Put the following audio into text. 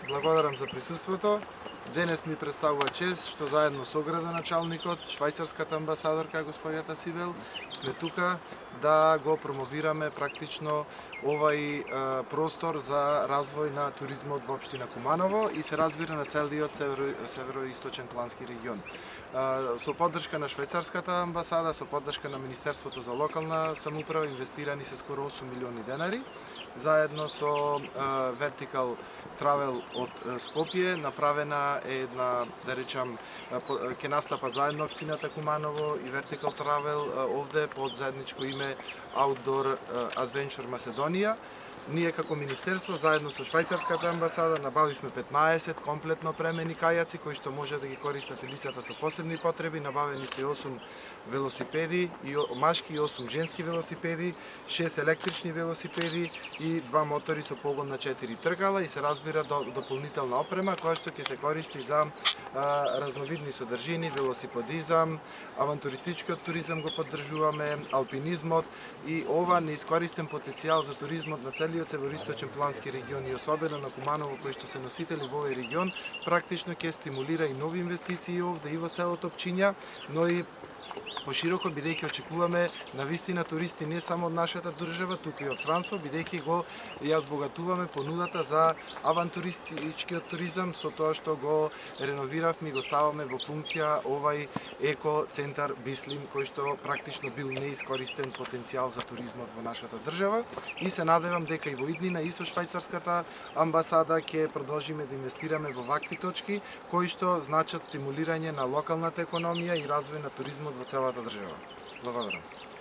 Благодарам за присуството. Денес ми представува чест што заедно со градоначалникот, швајцарската амбасадорка господјата Сибел, сме тука да го промовираме практично овај простор за развој на туризмот во општина Куманово и се разбира на целиот североисточен плански регион. Со поддршка на швајцарската амбасада, со поддршка на Министерството за локална самоуправа инвестирани се скоро 8 милиони денари, заедно со Vertical Travel од Скопје направена е една, да речам, ќе настапа заедно општината Куманово и Vertical Travel овде под заедничко име Outdoor Adventure Macedonија. Ние како Министерство, заедно со швајцарската амбасада, набавивме 15 комплетно премени кајаци, кои што може да ги користат и лицата со посебни потреби. Набавени се 8 велосипеди, машки и 8 женски велосипеди, 6 електрични велосипеди и 2 мотори со погон на 4 тркала и се разбира дополнителна опрема, која што ќе се користи за разновидни содржини, велосипедизам, авантуристичкиот туризам го поддржуваме, алпинизмот и ова неискористен потенцијал за туризмот на целиот североисточен плански регион и особено на Куманово, кои што се носители во овој регион, практично ќе стимулира и нови инвестиции овде и во селото Пчиња, но и пошироко, бидејќи очекуваме навистина туристи не само од нашата држава, туку и од странство, бидејќи ја збогатуваме понудата за авантуристичкиот туризам со тоа што го реновиравме и го ставаме во функција овај еко центар Бислим, кој што практично бил неискористен потенцијал за туризмот во нашата држава и се надевам дека и во иднина и со швајцарската амбасада ќе продолжиме да инвестираме во вакви точки кои што значат стимулирање на локалната економија и развој на туризмот во целата држава. Благодарам.